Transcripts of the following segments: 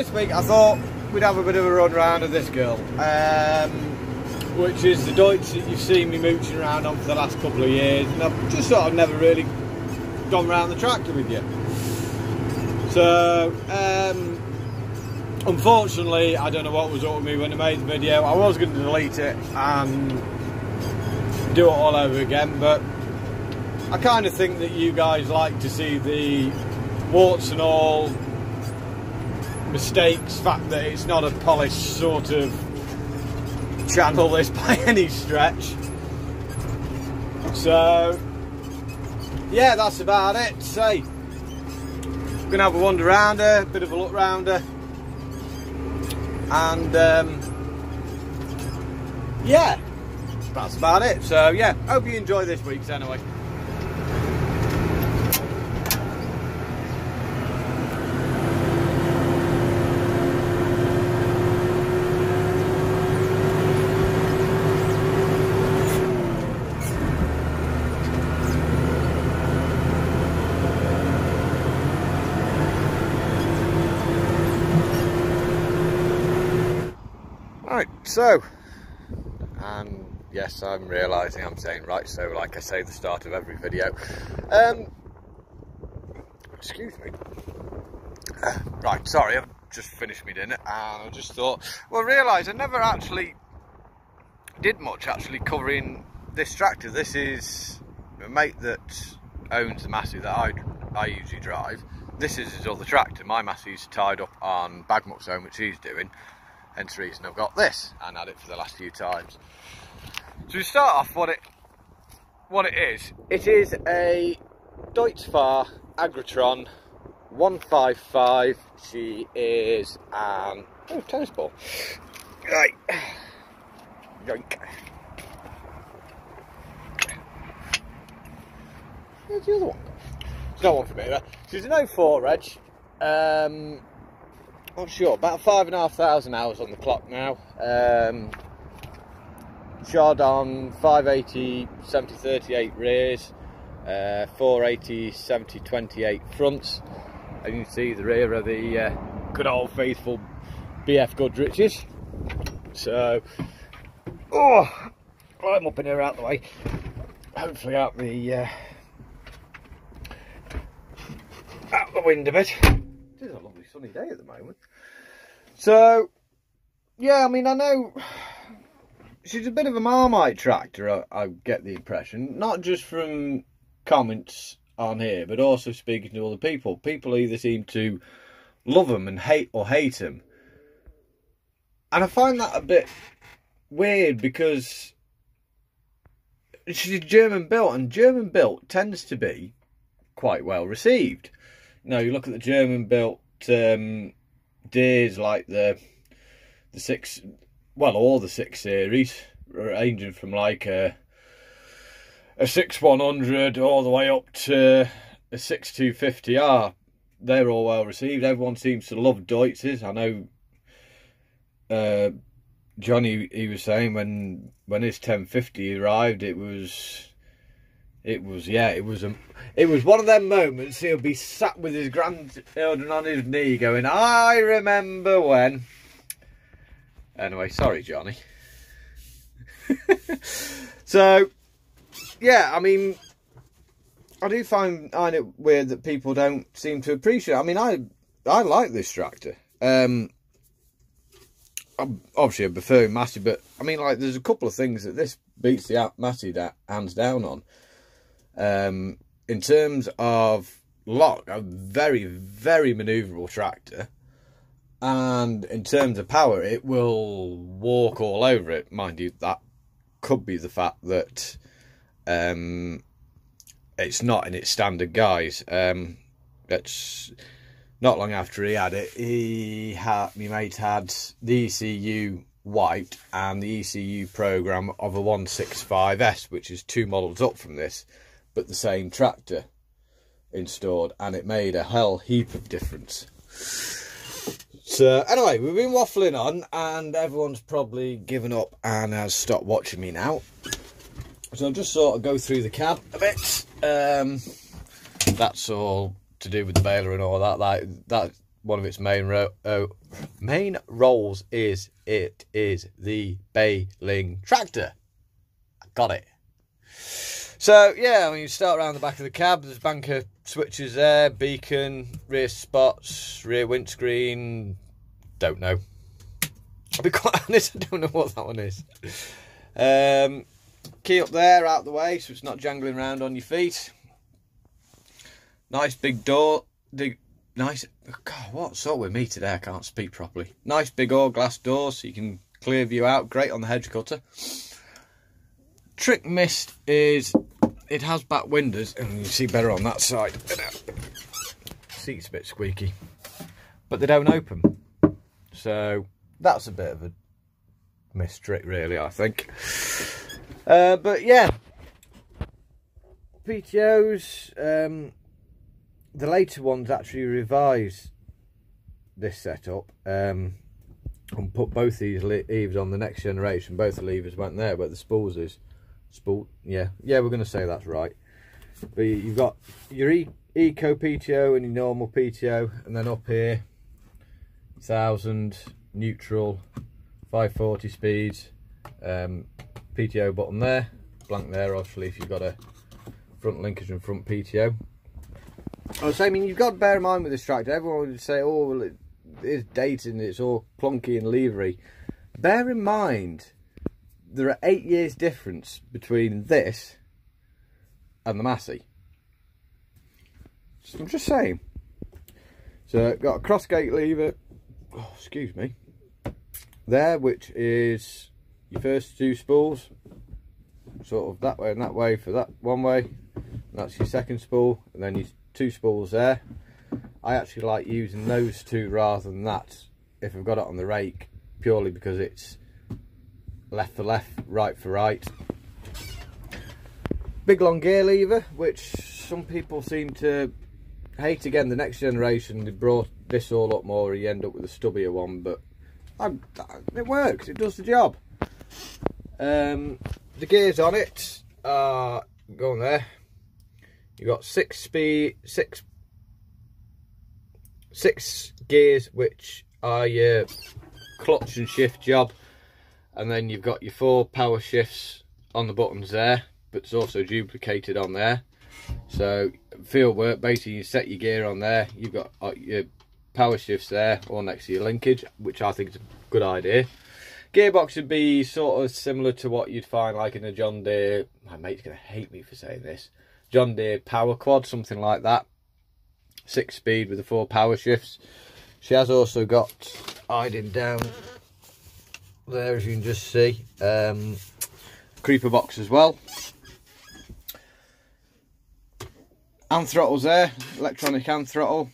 this week I thought we'd have a bit of a run round of this girl, which is the Deutz that you've seen me mooching around on for the last couple of years, and I've just sort of never really gone round the tractor with you. So unfortunately, I don't know what was up with me when I made the video. I was going to delete it and do it all over again, but I kind of think that you guys like to see the warts and all, mistakes, fact that it's not a polished sort of channel this by any stretch. So yeah, that's about it. So gonna have a wander around her, a bit of a look round her, and yeah, that's about it. So yeah, hope you enjoy this week's anyway. Right, so, and yes, I'm realising I'm saying right, so like I say at the start of every video. Excuse me. Right, sorry, I've just finished my dinner and I just thought, well, realised I never actually did much covering this tractor. This is a mate that owns the Massey that I usually drive. This is his other tractor. My Massey's tied up on Bagmuck's own, which he's doing. Hence the reason I've got this and had it for the last few times. So we start off what it is. It is a Deutz Fahr Agrotron 155. She is an tennis ball. Right. Yoink. Where's the other one? It's not one for me though. She's an 04 reg. Not sure, about 5,500 hours on the clock now. Shod on 580 70/38 rears, 480 70/28 fronts, and you can see the rear of the good old faithful BF Goodriches. So, I'm up in here out the way, hopefully out the wind a bit. It is a lovely sunny day at the moment. So, yeah, I mean, I know she's a bit of a Marmite tractor, I get the impression. Not just from comments on here, but also speaking to other people. People either seem to love them and hate them. And I find that a bit weird because she's German built, and German built tends to be quite well received. You know, you look at the German built Deers like the 6, well, all the 6 series, ranging from like a 6100 all the way up to a 6250R. They're all well received. Everyone seems to love Deutz's. I know Johnny, he was saying when his 1050 arrived, it was one of them moments he'll be sat with his grandchildren on his knee going, I remember when. Anyway, sorry Johnny. So yeah, I mean, I do find it weird that people don't seem to appreciate it. I mean, I like this tractor. Obviously I prefer Massey, but I mean, like, there's a couple of things that this beats the Massey hands down on. In terms of lock, a very, very manoeuvrable tractor, and in terms of power, it will walk all over it. Mind you, that could be the fact that it's not in its standard guise. That's not long after he had it, my mate had the ECU white and the ECU program of a 165S, which is 2 models up from this, but the same tractor installed, and it made a hell heap of difference. So anyway, we've been waffling on and everyone's probably given up and has stopped watching me now, so I'll just sort of go through the cab a bit. That's all to do with the baler and all that. That one of its main roles is it is the baling tractor. I got it. So yeah, when you start around the back of the cab, there's banker switches there, beacon, rear spots, rear windscreen. Don't know. I'll be quite honest, I don't know what that one is. Key up there, out the way, so it's not jangling around on your feet. Nice big door. Nice. God, what's up with me today? I can't speak properly. Nice big all glass door, so you can clear view out. Great on the hedge cutter. Trick missed is it has back windows, and you see better on that side. Seat's a bit squeaky, but they don't open. So that's a bit of a missed trick, really, I think. But yeah, PTOs, the later ones actually revised this setup and put both these levers on the next generation. Both the levers went there, but the spools is yeah, we're going to say that's right. But you've got your Eco PTO and your normal PTO, and then up here 1000, neutral, 540 speeds, PTO button there, blank there obviously if you've got a front linkage and front PTO. I was saying, you've got to bear in mind with this tractor, everyone would say, oh well, it is dated and it's all clunky and levery. Bear in mind there are 8 years difference between this and the Massey. So I'm just saying. So got a cross gate lever, oh, excuse me, there, which is your first two spools, sort of that way and that way for that one way, and that's your second spool, and then your two spools there. I actually like using those two rather than that if I've got it on the rake, purely because it's left for left, right for right. Big long gear lever, which some people seem to hate. Again, the next generation, they brought this all up more, you end up with a stubbier one, but it works, it does the job. The gears on it are going there. You've got six gears, which are your clutch and shift job, and then you've got your 4 power shifts on the buttons there, but it's also duplicated on there. So field work, basically you set your gear on there, you've got your power shifts there, or next to your linkage, which I think is a good idea. Gearbox would be sort of similar to what you'd find like in a John Deere, my mate's going to hate me for saying this, John Deere Power Quad, something like that. 6-speed with the 4 power shifts. She has also got, hiding down there as you can just see, creeper box as well. Hand throttles there, electronic hand throttle.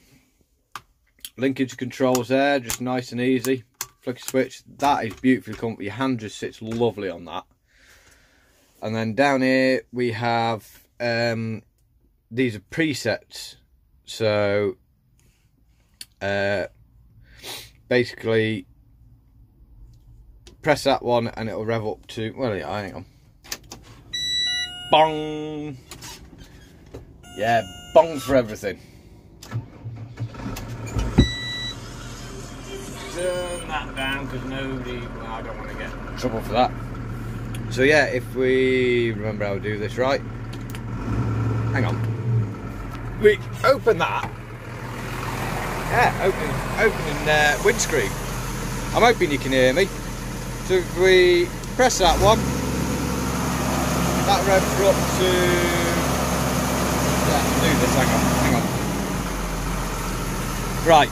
Linkage controls there, just nice and easy. Flicker switch, that is beautifully comfortable. Your hand just sits lovely on that. And then down here we have, these are presets. So basically press that one and it'll rev up to, well, yeah, hang on. Bong! Yeah, bong for everything. Turn that down because nobody, well, I don't want to get in trouble for that. So yeah, if we remember how to do this right, hang on. We open that. Yeah, opening windscreen. I'm hoping you can hear me. So if we press that one, that revs up to, yeah, I can do this, hang on. Right.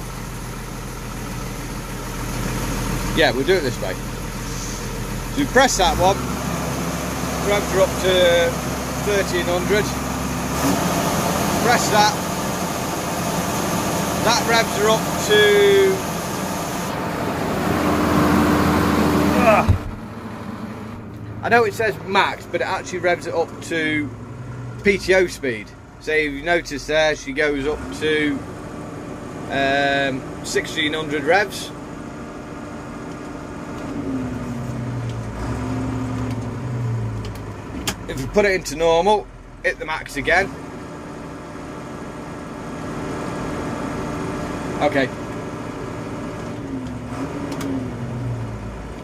Yeah, we'll do it this way. So we press that one, revs are up to 1300. Press that revs are up to I know it says max, but it actually revs it up to PTO speed. So if you notice there, she goes up to 1600 revs. If we put it into normal, hit the max again. Okay,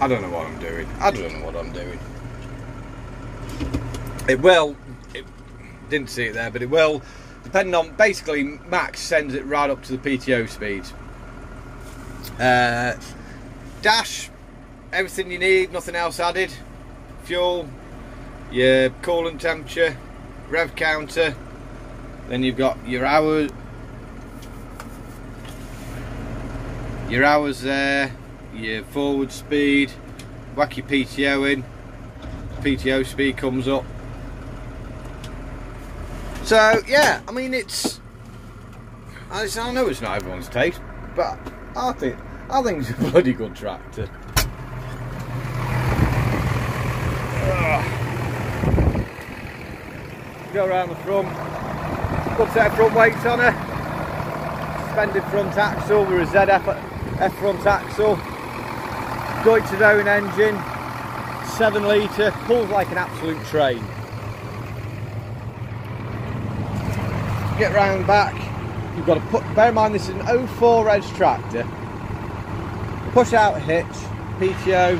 I don't know what I'm doing. I don't know what I'm doing. It will, it didn't see it there, but it will, depending on, basically max sends it right up to the PTO speeds. Dash, everything you need, nothing else added. Fuel, your coolant temperature, rev counter, then you've got your hours there, your forward speed, whack your PTO in, PTO speed comes up. So yeah, I mean I know it's not everyone's taste, but I think it's a bloody good tractor. Go around the front, good set of front weights on her, suspended front axle with a ZF front axle, Deutz's own engine, 7 litre, pulls like an absolute train. Get round back, you've got to bear in mind this is an 04 reg tractor, push out hitch, PTO,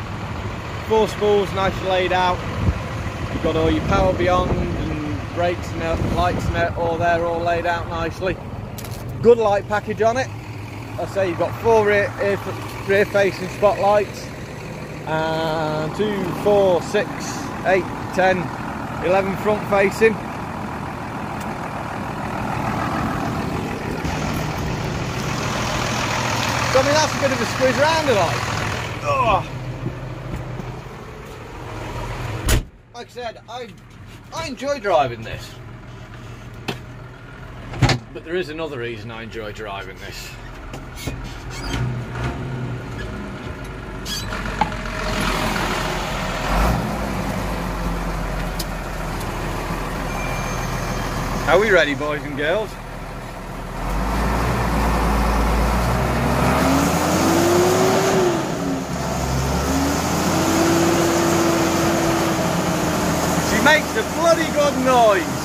4 spools nicely laid out, you've got all your power beyond and brakes and lights and it all there, all laid out nicely. Good light package on it. I say you've got 4 rear facing spotlights and 2, 4, 6, 8, 10, 11 front facing. So I mean that's a bit of a squeeze around like. Oh. Like I said, I enjoy driving this. But there is another reason I enjoy driving this. Are we ready, boys and girls? She makes a bloody good noise.